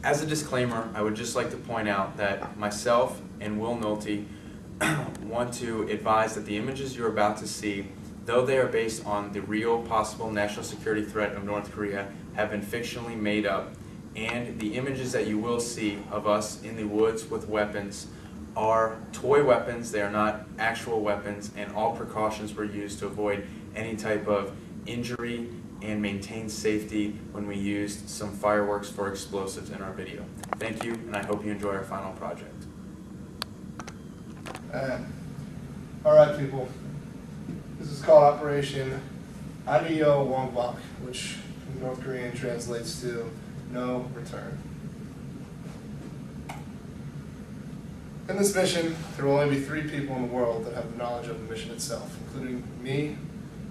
As a disclaimer, I would just like to point out that myself and Will Nolte want to advise that the images you're about to see, though they are based on the real possible national security threat of North Korea, have been fictionally made up, and the images that you will see of us in the woods with weapons are toy weapons. They are not actual weapons, and all precautions were used to avoid any type of injury and maintain safety when we used some fireworks for explosives in our video. Thank you, and I hope you enjoy our final project. All right, people. This is called Operation Anio Wongbak, which in North Korean translates to no return. In this mission, there will only be 3 people in the world that have the knowledge of the mission itself, including me,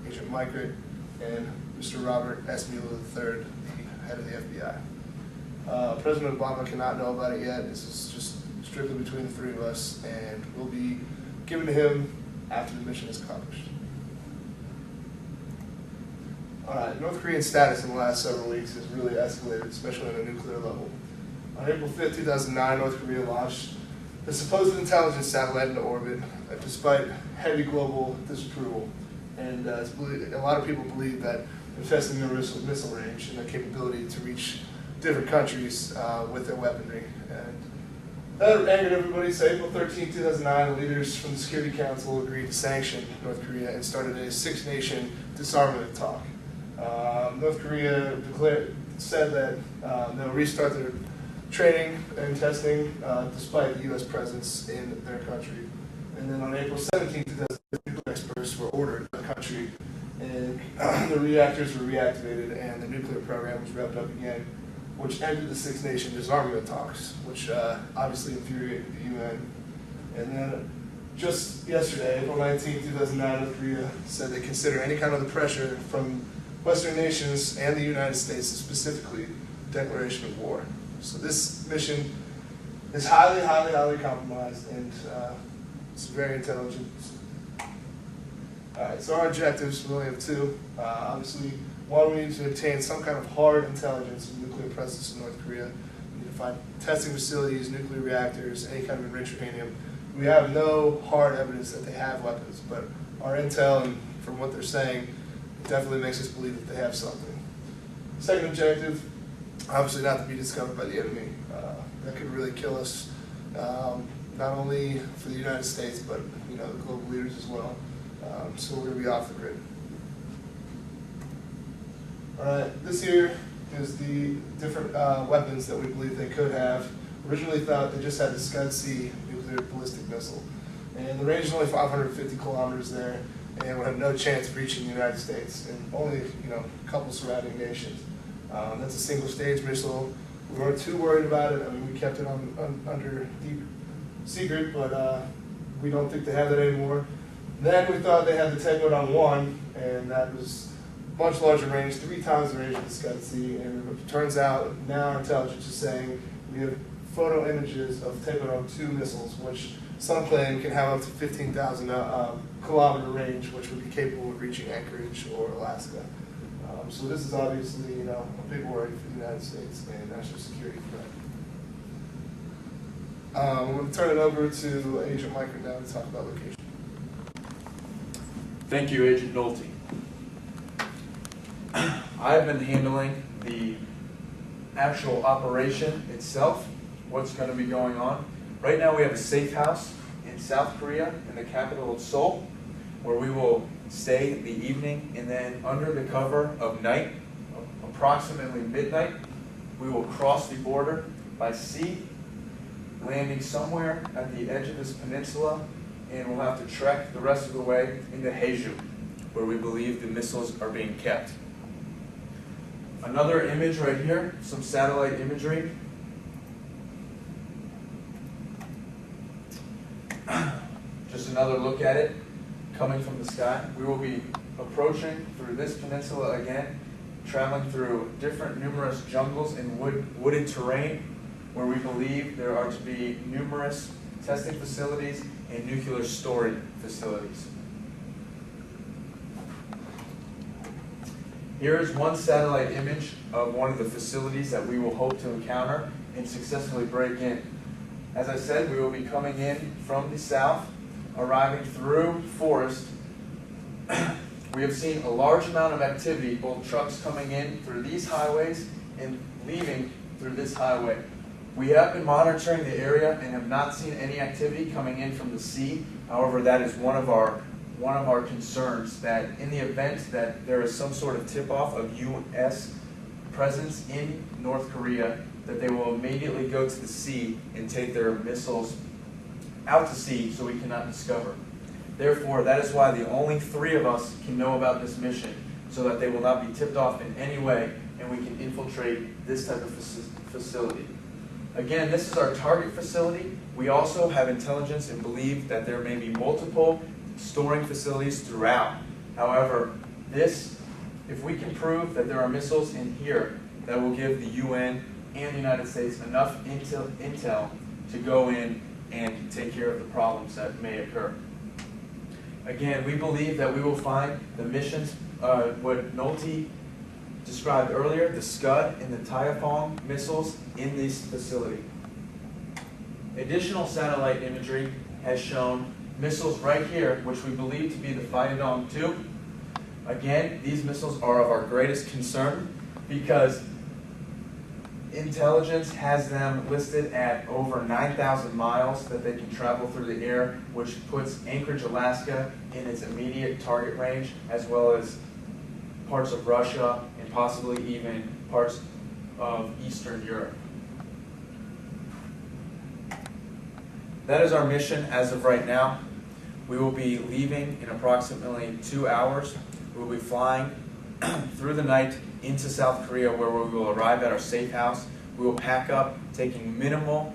Agent Mykert, and Mr. Robert S. Mueller III, the head of the FBI. President Obama cannot know about it yet. This is just strictly between the 3 of us, and will be given to him after the mission is accomplished. North Korean status in the last several weeks has really escalated, especially on a nuclear level. On April 5th, 2009, North Korea launched the supposed intelligence satellite into orbit, despite heavy global disapproval. And a lot of people believe that they're testing their missile range and their capability to reach different countries with their weaponry. And that angered everybody. So April 13, 2009, the leaders from the Security Council agreed to sanction North Korea and started a 6-nation disarmament talk. North Korea said that they'll restart their training and testing despite the U.S. presence in their country. And then on April 17, 2009, nuclear experts were ordered to the country, and the reactors were reactivated, and the nuclear program was revved up again, which ended the 6-nation disarmament talks, which obviously infuriated the UN. And then just yesterday, April 19, 2009, North Korea said they consider any kind of the pressure from Western nations and the United States, specifically declaration of war. So this mission is highly, highly, highly compromised, and it's very intelligent. All right, so our objectives, we only have 2. Obviously, one, we need to obtain some kind of hard intelligence of nuclear presence in North Korea. We need to find testing facilities, nuclear reactors, any kind of enriched uranium. We have no hard evidence that they have weapons, but our intel and from what they're saying, it definitely makes us believe that they have something. Second objective, obviously not to be discovered by the enemy. That could really kill us, not only for the United States, but the global leaders as well. So we're going to be off the grid. All right, this here is the different weapons that we believe they could have. Originally thought they just had the Scud-C nuclear ballistic missile, and the range is only 550 kilometers there, and would have no chance of reaching the United States, and only a couple surrounding nations. That's a single-stage missile. We weren't too worried about it. I mean, we kept it under deep secret, but we don't think they have that anymore. Then we thought they had the Tegodon 1, and that was much larger range, 3 times the range of the Scud-C. And it turns out now our intelligence is saying we have photo images of Tegodon 2 missiles, which some claim can have up to 15,000 kilometer range, which would be capable of reaching Anchorage or Alaska. So this is obviously, a big worry for the United States and national security threat. I'm going to turn it over to Agent Mykert now to talk about location. Thank you, Agent Nolte. I've been handling the actual operation itself, what's going to be going on. Right now we have a safe house in South Korea, in the capital of Seoul, where we will stay the evening, and then under the cover of night, approximately midnight, we will cross the border by sea, landing somewhere at the edge of this peninsula, and we'll have to trek the rest of the way into Haeju, where we believe the missiles are being kept. Another image right here, some satellite imagery. Just another look at it coming from the sky. We will be approaching through this peninsula again, traveling through different numerous jungles and wooded terrain where we believe there are to be numerous testing facilities and nuclear storage facilities. Here is one satellite image of one of the facilities that we will hope to encounter, and successfully break in. As I said, we will be coming in from the south, arriving through Forest. We have seen a large amount of activity, both trucks coming in through these highways and leaving through this highway. We have been monitoring the area and have not seen any activity coming in from the sea. However, that is one of our concerns, that in the event that there is some sort of tip-off of U.S. presence in North Korea, that they will immediately go to the sea and take their missiles out to sea so we cannot discover. Therefore, that is why the only 3 of us can know about this mission, so that they will not be tipped off in any way and we can infiltrate this type of facility. Again, this is our target facility. We also have intelligence and believe that there may be multiple storing facilities throughout. However, if we can prove that there are missiles in here, that will give the UN and the United States enough intel to go in and take care of the problems that may occur. Again, we believe that we will find the missions, what Nolte described earlier, the Scud and the Typhoon missiles in this facility. Additional satellite imagery has shown missiles right here, which we believe to be the Phaidon 2. Again, these missiles are of our greatest concern because intelligence has them listed at over 9,000 miles that they can travel through the air, which puts Anchorage, Alaska in its immediate target range, as well as parts of Russia and possibly even parts of Eastern Europe. That is our mission as of right now. We will be leaving in approximately 2 hours. We will be flying through the night into South Korea, where we will arrive at our safe house. We will pack up, taking minimal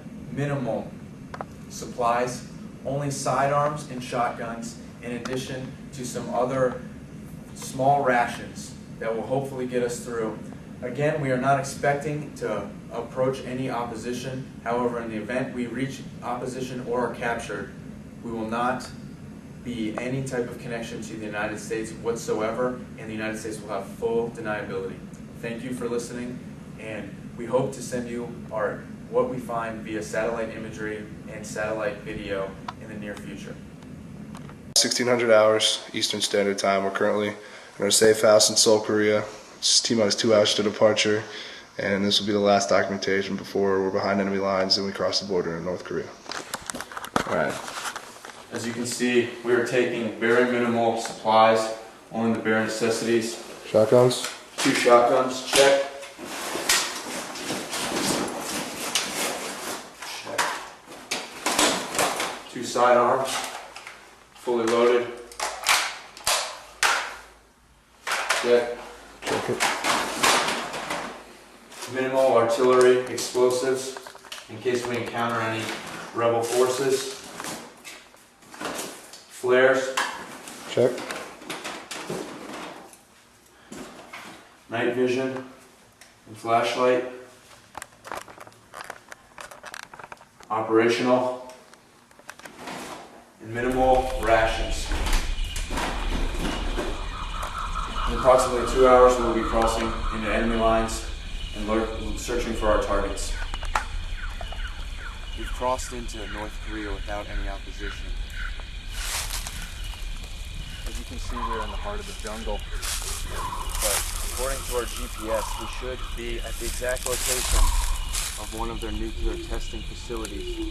supplies, only sidearms and shotguns, in addition to some other small rations that will hopefully get us through. Again, we are not expecting to approach any opposition. However, in the event we reach opposition or are captured, we will not be any type of connection to the United States whatsoever, and the United States will have full deniability. Thank you for listening, and we hope to send you what we find via satellite imagery and satellite video in the near future. 1600 hours Eastern Standard Time. We're currently in our safe house in Seoul, Korea. It's T-minus 2 hours to departure, and this will be the last documentation before we're behind enemy lines and we cross the border in North Korea. All right. As you can see, we are taking very minimal supplies, only the bare necessities. Shotguns? 2 shotguns, check. Check. 2 sidearms, fully loaded. Check. Check it. Minimal artillery, explosives, in case we encounter any rebel forces. Flares. Check. Night vision and flashlight. Operational. And minimal rations. In approximately 2 hours, we will be crossing into enemy lines and searching for our targets. We've crossed into North Korea without any opposition. As you can see, we're in the heart of the jungle. But according to our GPS, we should be at the exact location of one of their nuclear testing facilities.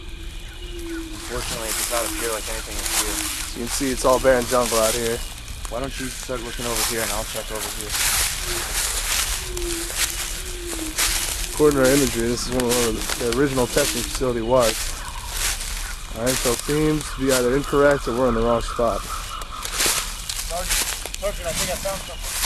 Unfortunately, it does not appear like anything is here. So you can see it's all barren jungle out here. Why don't you start looking over here and I'll check over here. According to our imagery, this is where the original testing facility was. Our intel seems to be either incorrect or we're in the wrong spot. Sergeant, I think I found something.